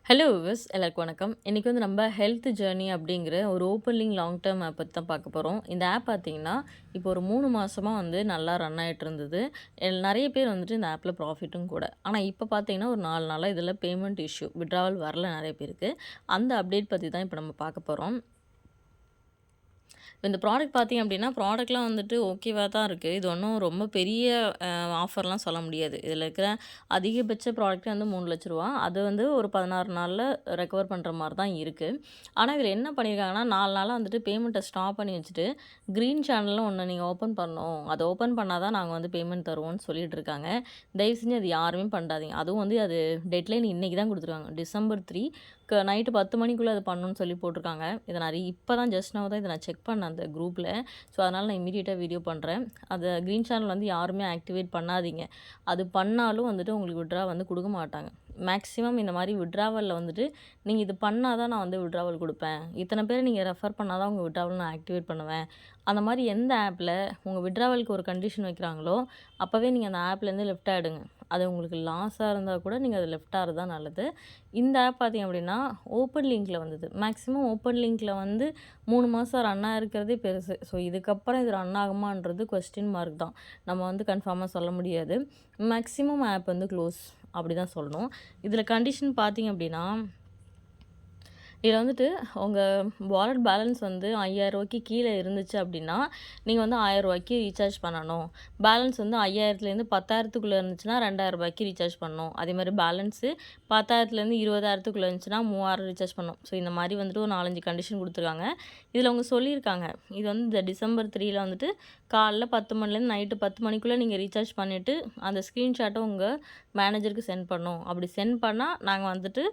Hello viewers எல்லாருக்கும் வணக்கம். இன்றைக்கி வந்து நம்ம ஹெல்த் ஜேர்னி அப்படிங்கிற ஒரு open link long term app பற்றி தான் பார்க்க போகிறோம். இந்த ஆப் பார்த்தீங்கன்னா, இப்போ ஒரு 3 மாசமா வந்து நல்லா ரன் ஆயிட்டு இருந்தது. நிறைய பேர் வந்துட்டு இந்த ஆப்பில் ப்ராஃபிட்டும் கூட. ஆனா இப்போ பார்த்தீங்கன்னா, ஒரு 4 நாளா இதில பேமெண்ட் இஷ்யூ வித்ட்ராவல் வரல நிறைய பேருக்கு. அந்த அப்டேட் பற்றி தான் இப்போ நம்ம பார்க்க போகிறோம். இந்த ப்ராடக்ட் பார்த்தீங்க அப்படின்னா, ப்ராடக்ட்லாம் வந்துட்டு ஓகேவா தான் இருக்குது. இது ஒன்றும் ரொம்ப பெரிய ஆஃபர்லாம் சொல்ல முடியாது. இதில் இருக்கிற அதிகபட்ச ப்ராடக்ட்டே வந்து ரூ. 3,00,000. அது வந்து ஒரு 16 நாளில் ரெக்கவர் பண்ணுற மாரி தான் இருக்குது. ஆனால் இதில் என்ன பண்ணியிருக்காங்கன்னா, 4 நாளா வந்துட்டு பேமெண்ட்டை ஸ்டாப் பண்ணி வச்சுட்டு, க்ரீன் சேனல்னு ஒண்ணு நீங்க ஓப்பன் பண்ணணும். அத ஓப்பன் பண்ணா தான் நாங்க வந்து பேமெண்ட் தருவோம்னு சொல்லிட்டு இருக்காங்க. தயவு செஞ்சு அது யாருமே பண்ணாதீங்க. அதுவும் வந்து அது டெட்லைன் இன்னைக்கு தான் குடுத்துருக்காங்க. டிசம்பர் 3 நைட்டு 10 மணிக்குள்ள அது பண்ணணும்னு சொல்லி போட்டிருக்காங்க. இத நான் இப்ப தான் ஜஸ்ட் நவ் தான் இத நான் செக் பண்ணேன் அந்த குரூப்ல. ஸோ, அதனால நான் இம்மீடியட்டா வீடியோ பண்றேன். அத கிரீன் சேனல் வந்து யாருமே ஆக்டிவேட் பண்ணாதீங்க. அது பண்ணாலும் வந்துட்டு உங்களுக்கு வித்ட்ரா வந்து குடுக்க மாட்டாங்க. மேக்ஸிமம் இந்த மாரி வித்ட்ராவல்ல வந்துட்டு, நீங்க இது பண்ணா தான் நான் வந்து வித்ட்ராவல் குடுப்பேன். இத்தன பேர நீங்க ரெஃபர் பண்ணா தான் உங்க வித்ட்ராவல் நான் ஆக்டிவேட் பண்ணுவேன். அந்த மாரி எந்த ஆப்ல உங்க வித்ட்ராவலுக்கு ஒரு கண்டிஷன் வைக்கிறாங்களோ, அப்பவே நீங்க அந்த ஆப்லேருந்து லெஃப்ட் ஆயிடுங்க. அது உங்களுக்கு லாஸா இருந்தா கூட நீங்க அத லெஃப்ட் ஆறது தான் நல்லது. இந்த ஆப் பார்த்தீங்க அப்படின்னா, ஓப்பன் லிங்க்ல வந்தது. மேக்ஸிமம் ஓப்பன் லிங்க்ல வந்து 3 மாசம் ரன் ஆயிருக்கிறதே பெருசு. ஸோ, இதுக்கப்புறம் இது ரன் ஆகுமான்றது கொஸ்டின் மார்க் தான். நம்ம வந்து கன்ஃபார்மா சொல்ல முடியாது. மேக்ஸிமம் ஆப் வந்து க்ளோஸ் அப்படி தான் சொல்லணும். இதில கண்டிஷன் பார்த்தீங்க அப்படின்னா, இதில வந்துட்டு உங்க வாலெட் பேலன்ஸ் வந்து ரூ. 5,000க்கு கீழ இருந்துச்சு அப்படின்னா, நீங்க வந்து ரூ. 1,000க்கு ரீசார்ஜ் பண்ணணும். பேலன்ஸ் வந்து 5,000லேருந்து 10,000த்துக்குள்ள இருந்துச்சுன்னா ரூ. 2,000க்கு ரீசார்ஜ் பண்ணணும். அதேமாதிரி பேலன்ஸு 10,000லேருந்து 20,000த்துக்குள்ள இருந்துச்சுன்னா 3,000 ரீசார்ஜ் பண்ணணும். ஸோ, இந்த மாரி வந்துட்டு ஒரு 4, 5 கண்டிஷன் குடுத்துருக்காங்க. இதில அவங்க சொல்லியிருக்காங்க. இது வந்து இந்த டிசம்பர் 3ல வந்துட்டு காலைல 10 மணிலேருந்து நைட்டு 10 மணிக்குள்ள நீங்க ரீசார்ஜ் பண்ணிட்டு, அந்த ஸ்க்ரீன்ஷாட்ட உங்க மேனேஜருக்கு சென்ட் பண்ணணும். அப்படி சென்ட் பண்ணா, நாங்க வந்துட்டு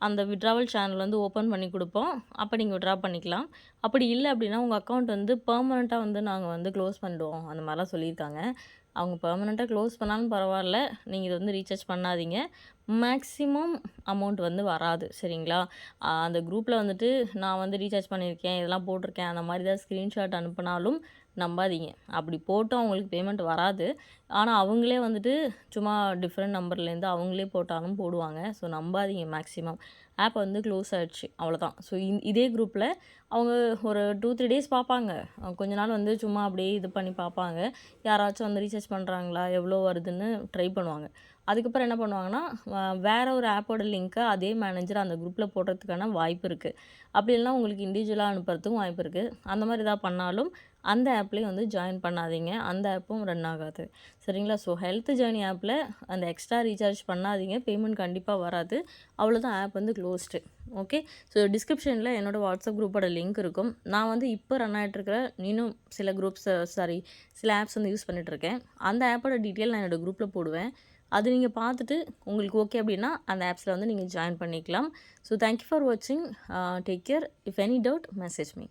அந்த வித்ட்ராவல் சேனல் வந்து ஓப்பன் பண்ணி குடுப்போம். அப்ப நீங்க வித்ட்ரா பண்ணிக்கலாம். அப்படி இல்ல அப்படின்னா, உங்க அக்கவுண்ட் வந்து பெர்மனன்ட்டா வந்து நாங்க வந்து க்ளோஸ் பண்ணிடுவோம். அந்த மாரிலாம் சொல்லியிருக்காங்க. அவங்க பெர்மனன்ட்டா க்ளோஸ் பண்ணாலும் பரவால்ல. நீங்க இத வந்து ரீசார்ஜ் பண்ணாதீங்க. மேக்ஸிமம் அமௌண்ட் வந்து வராது. சரிங்களா? அந்த குரூப்ல வந்துட்டு நான் வந்து ரீசார்ஜ் பண்ணியிருக்கேன், இதெல்லாம் போட்டிருக்கேன். அந்த மாரி தான் ஸ்க்ரீன்ஷாட் அனுப்புனாலும் நம்பாதீங்க. அப்படி போட்டும் அவங்களுக்கு பேமெண்ட் வராது. ஆனா, அவங்களே வந்துட்டு சும்மா டிஃபரெண்ட் நம்பர்லேருந்து அவங்களே போட்டாலும் போடுவாங்க. ஸோ, நம்பாதீங்க மேக்ஸிமம். ஆப் வந்து க்ளோஸ் ஆயிடுச்சு. அவ்வளோதான். ஸோ, இதே குரூப்ல அவங்க ஒரு 2, 3 டேஸ் பார்ப்பாங்க. கொஞ்ச நாள் வந்து சும்மா அப்படியே இது பண்ணி பார்ப்பாங்க. யாராச்சும் வந்து ரீசார்ஜ் பண்றாங்களா? எவ்வளோ வருதுன்னு ட்ரை பண்ணுவாங்க. அதுக்கப்புறம் என்ன பண்ணுவாங்கன்னா, வேற ஒரு ஆப்போட லிங்க்க அதே மேனேஜர் அந்த குரூப்ல போடுறதுக்கான வாய்ப்பு இருக்கு. அப்படி இல்லனா உங்களுக்கு இண்டிவிஜுவலா அனுப்புறதுக்கும் வாய்ப்பு இருக்கு. அந்த மாரி ஏதாவது பண்ணாலும், அந்த ஆப்லயும் வந்து ஜாயின் பண்ணாதீங்க. அந்த ஆப்பும் ரன் ஆகாது. சரிங்களா? ஸோ, ஹெல்த் ஜேர்னி ஆப்ல அந்த எக்ஸ்ட்ரா ரீசார்ஜ் பண்ணாதீங்க. பேமெண்ட் கண்டிப்பா வராது. அவ்வளோதான் ஆப் வந்து க்ளோஸ்டு. ஓகே. ஸோ, டிஸ்கிரிப்ஷன்ல என்னோட வாட்ஸ்அப் குரூப்போட லிங்க் இருக்கும். நான் வந்து இப்போ ரன் ஆயிட்டு இருக்கிற இன்னும் சில குரூப்ஸ் சில ஆப்ஸ் வந்து யூஸ் பண்ணிட்டு இருக்கேன். அந்த ஆப்போட டீட்டெயில் நான் என்னோட குரூப்ல போடுவேன். அது நீங்க பார்த்துட்டு உங்களுக்கு ஓகே அப்படின்னா, அந்த ஆப்ஸ்ல வந்து நீங்க ஜாயின் பண்ணிக்கலாம். ஸோ, தேங்க் யூ ஃபார் வாட்சிங். Take care. If any doubt message me.